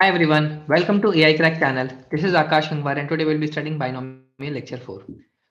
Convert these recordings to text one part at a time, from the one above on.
Hi everyone, welcome to AI Crack channel. This is Akash Gangwar and today we'll be studying Binomial Lecture 4.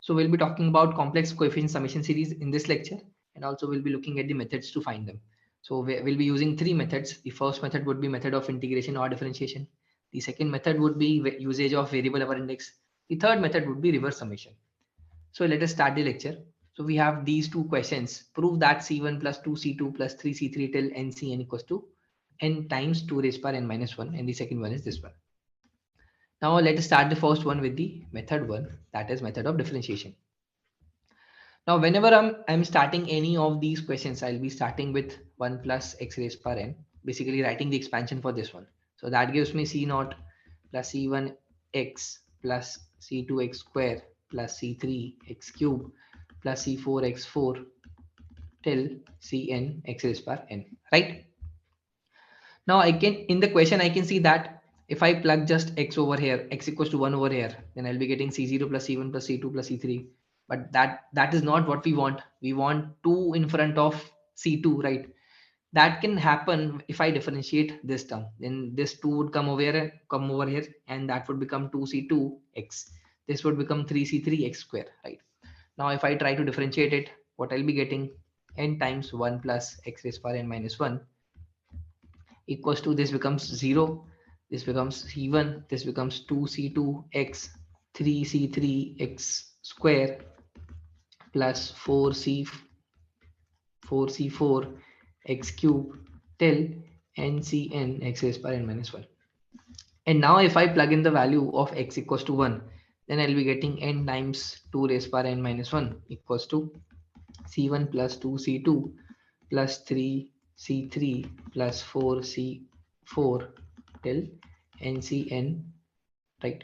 So we'll be talking about complex coefficient summation series in this lecture and also we'll be looking at the methods to find them. So we'll be using three methods. The first method would be method of integration or differentiation. The second method would be usage of variable upper index. The third method would be reverse summation. So let us start the lecture. So we have these two questions. Prove that C1 plus 2C2 plus 3C3 till NCN equals to n times 2 raised power n minus 1, and the second one is this one. Now let us start the first one with the method 1, that is method of differentiation. Now whenever I'm starting any of these questions, I'll be starting with 1 plus x raised power n, basically writing the expansion for this one. So that gives me C naught plus C1x plus C2x square plus C3x cube plus C4x4 till Cn x raised power n, right? Now I can, in the question, I can see that if I plug just x over here, x equals to 1 over here, then I'll be getting C0 plus C1 plus C2 plus C3. But that is not what we want. We want 2 in front of C2, right? That can happen if I differentiate this term. Then this 2 would come over here, and that would become 2C2x. This would become 3C3x square, right? Now if I try to differentiate it, what I'll be getting n times 1 plus x raised power n minus 1 equals to, this becomes 0, this becomes C1, this becomes 2C2x 3C3x square plus 4C4 x cube till NCN x raised power n minus 1. And now if I plug in the value of x equals to 1, then I'll be getting n times 2 raised power n minus 1 equals to C1 plus 2C2 plus 3C3 plus 4C4 till NCN, right?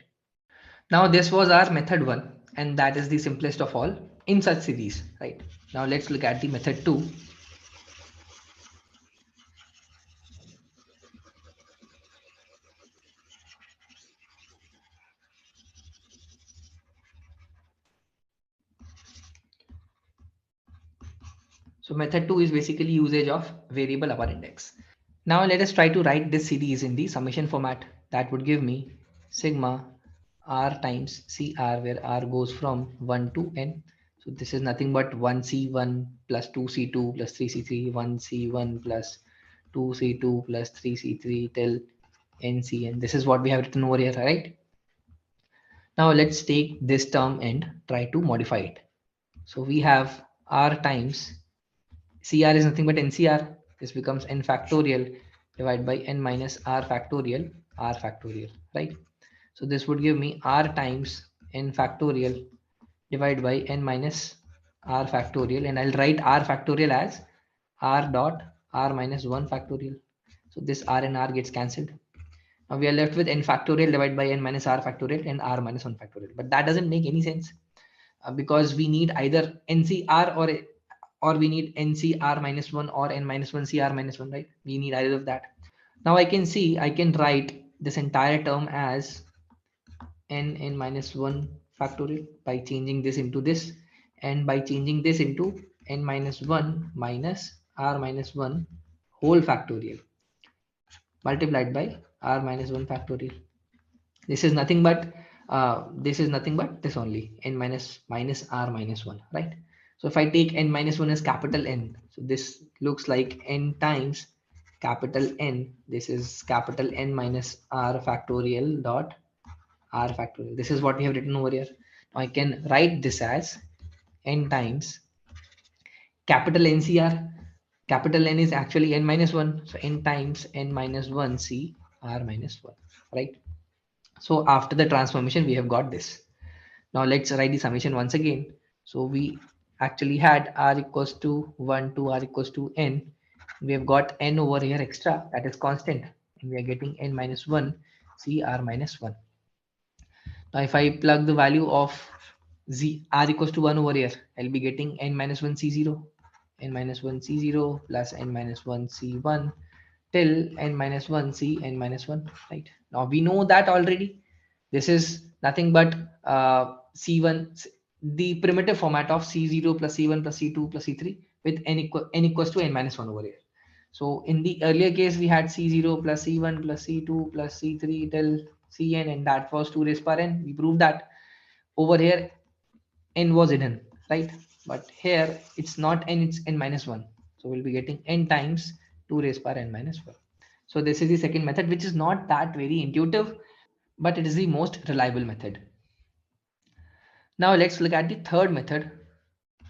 Now this was our method 1 and that is the simplest of all in such series, right? Now let's look at the method 2. So method 2 is basically usage of variable upper index. Now let us try to write this series in the summation format. That would give me sigma r times CR, where r goes from 1 to n. So this is nothing but 1C1 plus 2C2 plus 3C3, 1C1 plus 2C2 plus 3C3 till NCN. This is what we have written over here, right? Now let's take this term and try to modify it. So we have r times CR is nothing but NCR. This becomes n factorial divided by n minus r factorial, right? So this would give me r times n factorial divided by n minus r factorial, and I'll write r factorial as r dot r minus 1 factorial. So this r and r gets cancelled. Now we are left with n factorial divided by n minus r factorial and r minus 1 factorial. But that doesn't make any sense because we need either NCR or we need NCR minus 1 or n minus 1 CR minus 1, right? We need either of that. Now I can see I can write this entire term as n minus 1 factorial by changing this into this, and by changing this into n minus 1 minus r minus 1 whole factorial multiplied by r minus 1 factorial. This is nothing but this only, n minus r minus 1, right? So if I take n minus 1 as capital N, so this looks like n times capital N. This is capital N minus r factorial dot r factorial. This is what we have written over here. Now I can write this as n times capital NCR. Capital N is actually n minus 1. So n times n minus 1 C r minus 1, right? So after the transformation, we have got this. Now let's write the summation once again. So we actually had r equals to 1 to r equals to n. We have got n over here extra, that is constant, and we are getting n minus 1 C r minus 1. Now if I plug the value of r equals to 1 over here, I'll be getting n minus 1 C0, n minus 1 C0 plus n minus 1 C1 till n minus 1 C n minus 1, right? Now we know that already. This is nothing but C1, the primitive format of C0 plus C1 plus C2 plus C3 with n equals to n minus 1 over here. So in the earlier case, we had C0 plus C1 plus C2 plus C3 till Cn, and that was 2 raised power n. We proved that. Over here, n was hidden, right? But here it's not n, it's n minus 1. So we'll be getting n times 2 raised power n minus 1. So this is the second method, which is not that very intuitive, but it is the most reliable method. Now let's look at the third method.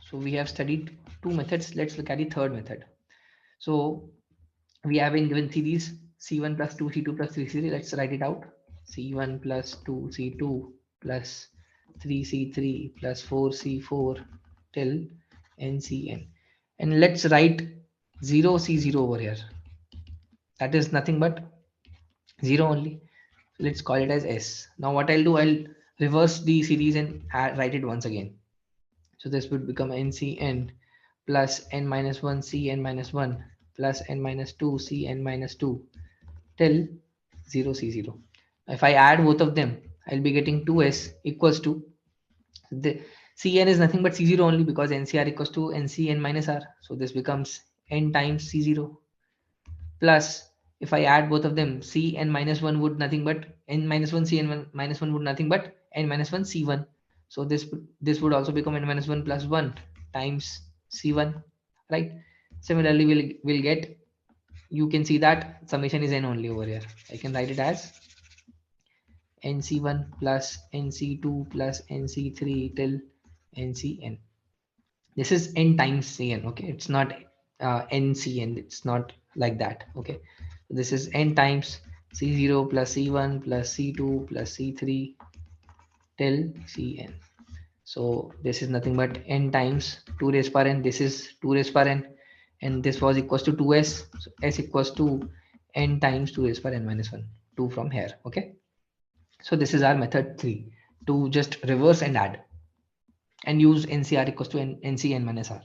So we have studied two methods. Let's look at the third method. So we have been given series C1 plus 2 C2 plus 3 C3. Let's write it out. C1 plus 2 C2 plus 3 C3 plus 4 C4 till NCN. And let's write 0 C0 over here. That is nothing but 0 only. Let's call it as S. Now what I'll do, I'll reverse the series and write it once again. So this would become NCN plus n minus 1 Cn minus 1 plus n minus 2 Cn minus 2 till 0 C0. If I add both of them, I'll be getting 2s equals to the Cn is nothing but C0 only, because NCR equals to NCn minus R. So this becomes n times C0 plus, if I add both of them, Cn minus 1 would nothing but n minus 1 Cn minus 1 would nothing but n minus 1 C1. So this would also become n minus 1 plus 1 times C1, right? Similarly, we'll get, you can see that summation is n only over here. I can write it as nc1 plus nc2 plus nc3 till ncn. This is n times cn, okay? It's not ncn, it's not like that, okay? This is n times c0 plus c1 plus c2 plus c3 till cn. So this is nothing but n times 2 raised power n. This is 2 raised power n, and this was equals to 2s. So s equals to n times 2 raised power n minus 1, 2 from here, okay? So this is our method 3, to just reverse and add and use NCR equals to NCN minus R.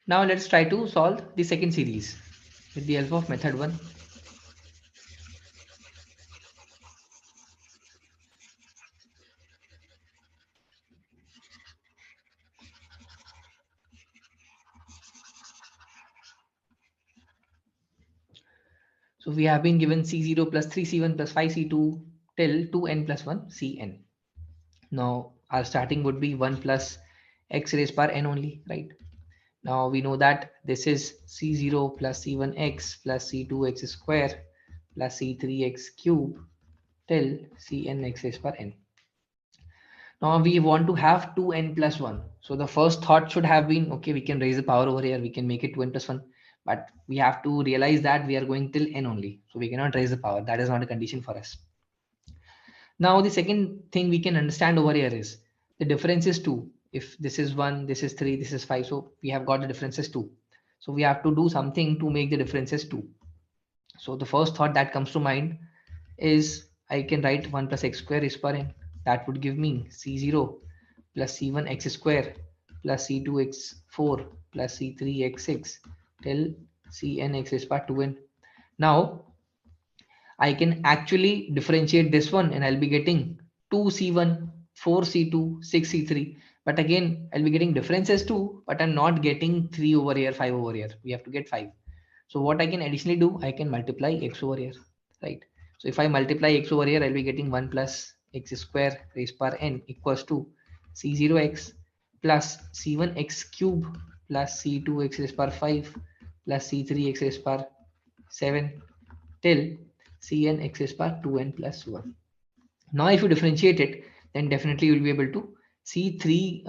Now let's try to solve the second series with the help of method 1. So we have been given C0 plus 3C1 plus 5C2 till 2n plus 1 Cn. Now our starting would be 1 plus x raised power n only, right? Now we know that this is C0 plus C1x plus C2x square plus C3x cube till Cnx raised power n. Now we want to have 2n plus 1. So the first thought should have been, okay, we can raise the power over here. We can make it 2n plus 1. But we have to realize that we are going till n only. So we cannot raise the power. That is not a condition for us. Now the second thing we can understand over here is the difference is 2. If this is 1, this is 3, this is 5. So we have got the differences 2. So we have to do something to make the differences 2. So the first thought that comes to mind is I can write 1 plus x square raised power n. That would give me C0 plus C1 x square plus C2 x4 plus C3 x6 till Cn x raised power 2n. Now I can actually differentiate this one and I'll be getting 2C1, 4C2, 6C3. But again, I'll be getting differences too, but I'm not getting 3 over here, 5 over here. We have to get 5. So what I can additionally do, I can multiply x over here, right? So if I multiply x over here, I'll be getting 1 plus x square raised power n equals to C0x plus C1x cube plus C2x raised power 5 plus C3x raised power 7 till Cn x raised power 2n plus 1. Now if you differentiate it, then definitely you will be able to see 3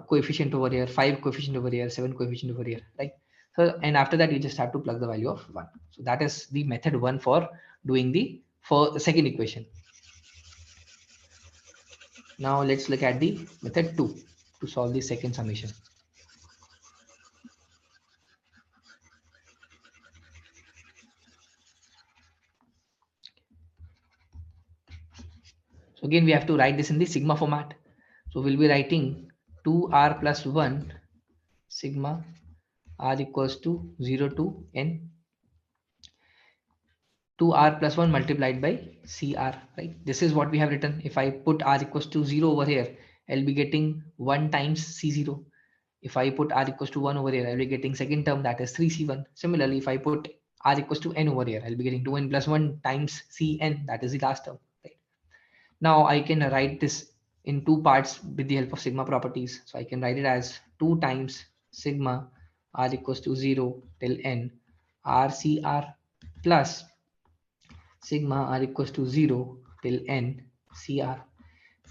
coefficient over here, 5 coefficient over here, 7 coefficient over here, right? So, and after that you just have to plug the value of 1. So that is the method 1 for doing the second equation. Now let's look at the method 2 to solve the second summation. So again we have to write this in the sigma format. So we'll be writing 2r plus 1 sigma r equals to 0 to n 2r plus 1 multiplied by cr, right? This is what we have written. If I put r equals to 0 over here, I'll be getting 1 times c0. If I put r equals to 1 over here, I'll be getting second term, that is 3c1. Similarly, if I put r equals to n over here, I'll be getting 2n plus 1 times cn, that is the last term. Right? Now I can write this in two parts with the help of sigma properties. So I can write it as 2 times sigma r equals to 0 till n rcr plus sigma r equals to 0 till n cr.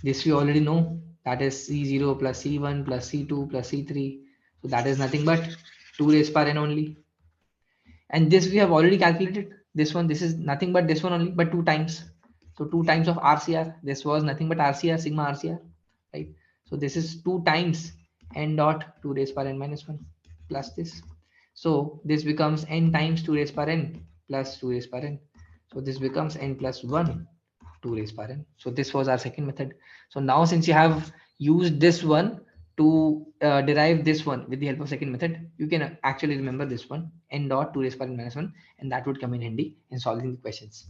This we already know, that is c0 plus c1 plus c2 plus c3. So that is nothing but 2 raised power n only. And this we have already calculated. This is nothing but this one only, but 2 times. So 2 times of RCR. This was nothing but RCR, sigma RCR, right? So this is 2 times n dot 2 raised power n minus 1 plus this. So this becomes n times 2 raised power n plus 2 raised power n. So this becomes n plus 1 2 raised power n. So this was our second method. So now since you have used this one to derive this one with the help of second method, you can actually remember this one, n dot 2 raised power n minus 1, and that would come in handy in solving the questions.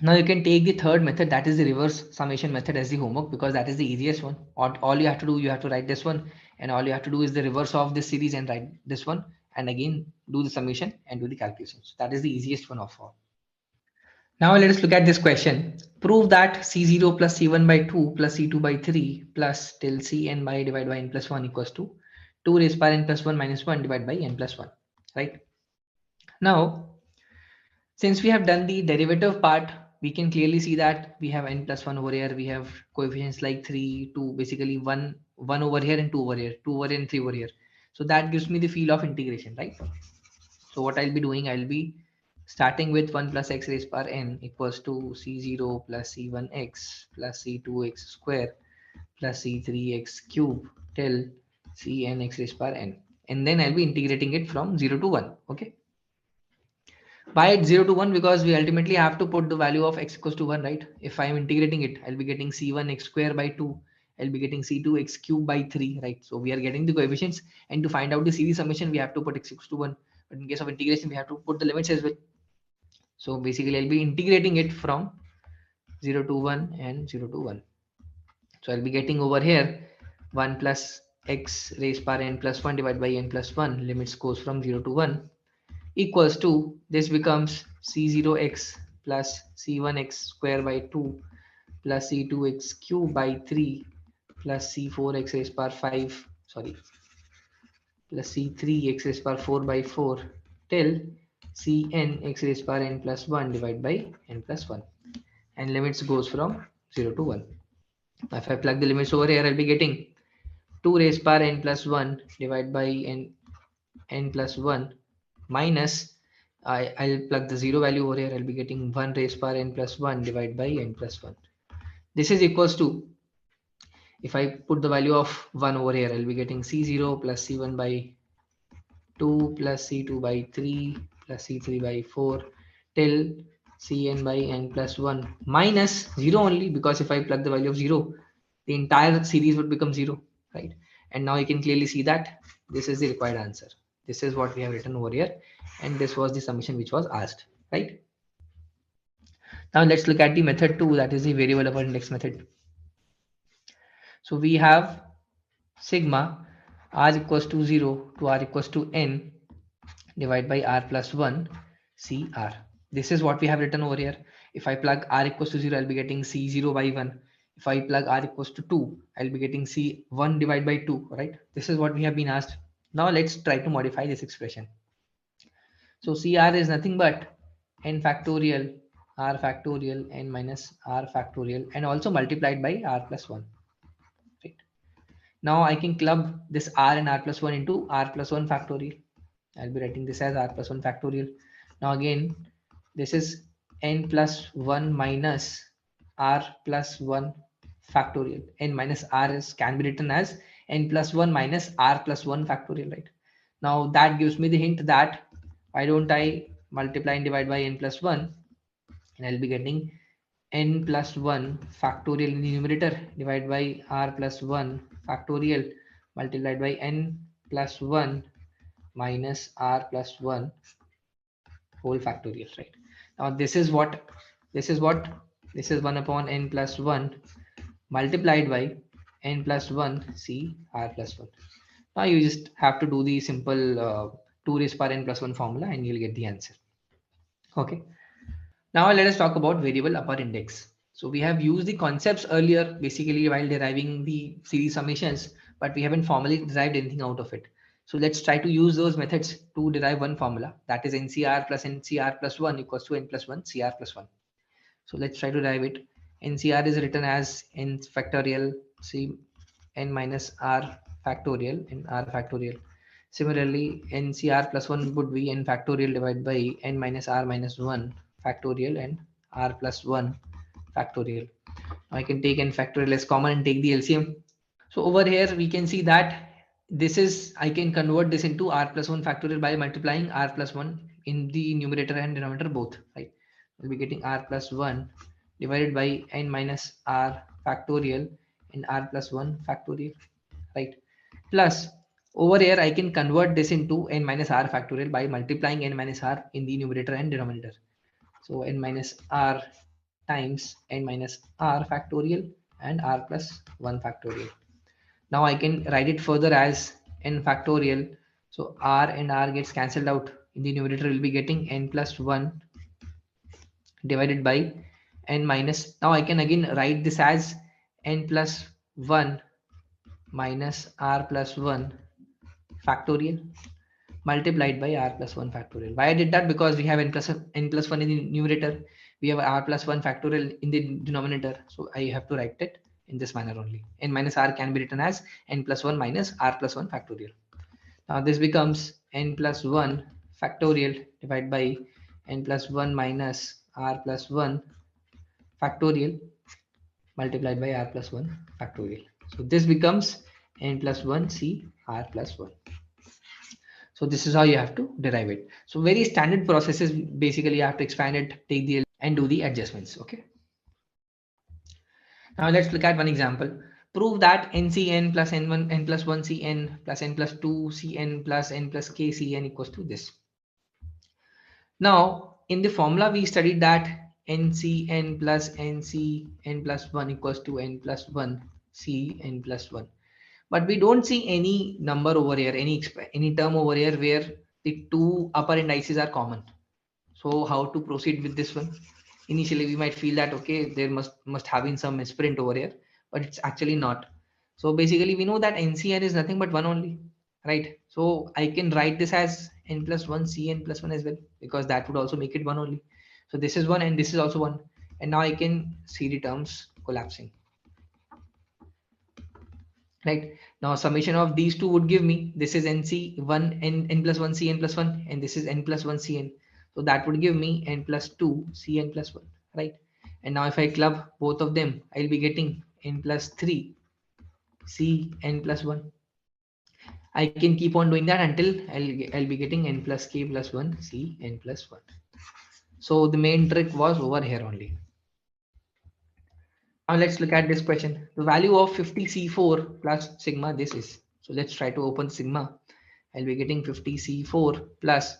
Now you can take the third method, that is the reverse summation method, as the homework, because that is the easiest one. All you have to do, you have to write this one, and all you have to do is the reverse of this series and write this one, and again do the summation and do the calculations. That is the easiest one of all. Now let us look at this question. Prove that C0 plus C1 by 2 plus C2 by 3 plus till Cn by divided by n plus 1 equals to 2 raised power n plus 1 minus 1 divided by n plus 1. Right? Now, since we have done the derivative part, we can clearly see that we have n plus 1 over here. We have coefficients like 3, 2, basically 1 over here and 2 over here, 2 over here and 3 over here. So that gives me the feel of integration, right? So what I'll be doing, I'll be starting with 1 plus x raised power n equals to c0 plus c1x plus c2x square plus c3x cube till cn x raised power n. And then I'll be integrating it from 0 to 1. Okay. Why it's 0 to 1? Because we ultimately have to put the value of x equals to 1, right? If I am integrating it, I'll be getting c1x square by 2. I'll be getting c2x cube by 3, right? So we are getting the coefficients, and to find out the series summation, we have to put x equals to 1. But in case of integration, we have to put the limits as well. So basically, I'll be integrating it from 0 to 1 and 0 to 1. So I'll be getting over here 1 plus x raised power n plus 1 divided by n plus 1, limits goes from 0 to 1, equals to, this becomes c0x plus c1x square by 2 plus c2x cube by 3 plus c4x raised power 5, sorry, plus c3x raised power 4 by 4 till cn x raised power n plus 1 divided by n plus 1, and limits goes from 0 to 1. If I plug the limits over here, I'll be getting 2 raised power n plus 1 divided by n plus 1 minus, I'll plug the 0 value over here, I'll be getting 1 raised power n plus 1 divided by n plus 1. This is equals to, if I put the value of 1 over here, I'll be getting c0 plus c1 by 2 plus c2 by 3 plus c3 by 4 till cn by n plus 1 minus 0 only, because if I plug the value of 0, the entire series would become 0, right? And now you can clearly see that this is the required answer. This is what we have written over here, and this was the summation which was asked, right? Now let's look at the method 2, that is the variable upper index method. So we have sigma r equals to 0 to r equals to n divided by r plus 1 cr. This is what we have written over here. If I plug r equals to 0, I'll be getting c0 by 1. If I plug r equals to 2, I'll be getting c1 divided by 2, right? This is what we have been asked. Now let's try to modify this expression. So cr is nothing but n factorial r factorial n minus r factorial, and also multiplied by r plus 1. Right? Now I can club this r and r plus 1 into r plus 1 factorial. I'll be writing this as r plus 1 factorial. Now again, this is n plus 1 minus r plus 1 factorial. N minus r can be written as n plus 1 minus r plus 1 factorial, right? Now that gives me the hint that why don't I multiply and divide by n plus 1, and I'll be getting n plus 1 factorial in the numerator divided by r plus 1 factorial multiplied by n plus 1 minus r plus 1 whole factorial, right? Now this is 1 upon n plus 1 multiplied by n plus 1 c r plus 1. Now you just have to do the simple 2 raised power n plus 1 formula and you'll get the answer. Okay. Now let us talk about variable upper index. So we have used the concepts earlier basically while deriving the series summations, but we haven't formally derived anything out of it. So let's try to use those methods to derive one formula, that is NCR plus NCR plus 1 equals to n plus 1 CR plus 1. So let's try to derive it. NCR is written as n factorial C n minus r factorial n r factorial. Similarly, NCR plus 1 would be n factorial divided by n minus r minus 1 factorial and r plus 1 factorial. Now I can take n factorial as common and take the LCM. So over here we can see that this is, I can convert this into r plus 1 factorial by multiplying r plus 1 in the numerator and denominator both, right? We'll be getting r plus 1 divided by n minus r factorial and r plus 1 factorial, right? Plus over here I can convert this into n minus r factorial by multiplying n minus r in the numerator and denominator. So n minus r times n minus r factorial and r plus 1 factorial. Now I can write it further as n factorial. So r and r gets cancelled out. In the numerator we'll be getting n plus 1 divided by n minus. Now I can again write this as n plus 1 minus r plus 1 factorial multiplied by r plus 1 factorial. Why I did that? Because we have n plus 1 in the numerator. We have r plus 1 factorial in the denominator. So I have to write it in this manner only. N minus r can be written as n plus 1 minus r plus 1 factorial. Now this becomes n plus 1 factorial divided by n plus 1 minus r plus 1 factorial multiplied by r plus 1 factorial. So this becomes n plus 1 c r plus 1. So this is how you have to derive it. So very standard processes, basically you have to expand it, take the and do the adjustments. Okay. Now let's look at one example. Prove that ncn plus n1 n plus 1 cn plus n plus 2 cn plus n plus k cn equals to this. Now in the formula we studied that ncn plus ncn plus 1 equals to n plus 1 cn plus 1. But we don't see any number over here, any term over here where the two upper indices are common. So how to proceed with this one? Initially we might feel that okay, there must have been some misprint over here, but it's actually not. So basically we know that NCN is nothing but 1 only, right? So I can write this as n plus 1 cn plus 1 as well, because that would also make it 1 only. So this is 1 and this is also 1, and now I can see the terms collapsing. Right, now summation of these two would give me, this is nc1 n plus 1 cn plus 1 and this is n plus 1 cn. So that would give me n plus 2 cn plus 1, right? And now if I club both of them, I'll be getting n plus 3 cn plus 1. I can keep on doing that until I'll be getting n plus k plus 1 cn plus 1. So the main trick was over here only. Now let's look at this question. The value of 50C4 plus sigma this is. So let's try to open sigma. I'll be getting 50C4 plus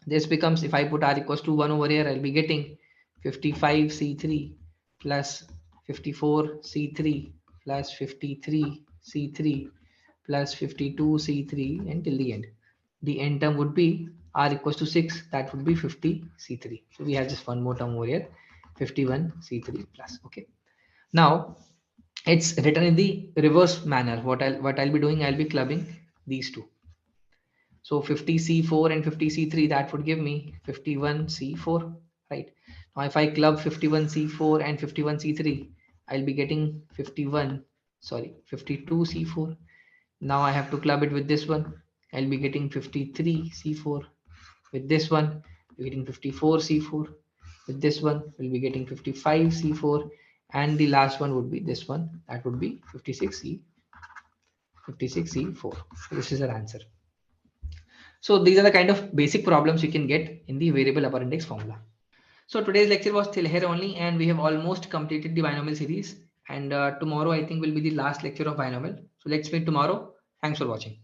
this becomes, if I put r equals to 1 over here, I'll be getting 55C3 plus 54C3 plus 53C3 plus 52C3 until the end. The end term would be r equals to 6. That would be 50C3. So we have just one more term over here, 51C3 plus. Okay. Now it's written in the reverse manner. What I'll be doing, I'll be clubbing these two. So 50C4 and 50C3, that would give me 51C4, right? Now if I club 51C4 and 51C3, I'll be getting 52C4. Now I have to club it with this one. I'll be getting 53C4. With this one, we're getting 54C4. With this one, we'll be getting 55C4. And the last one would be this one, that would be 56C4. This is our answer. So these are the kind of basic problems you can get in the variable upper index formula. So today's lecture was till here only, and we have almost completed the binomial series. And tomorrow I think will be the last lecture of binomial. So let's meet tomorrow. Thanks for watching.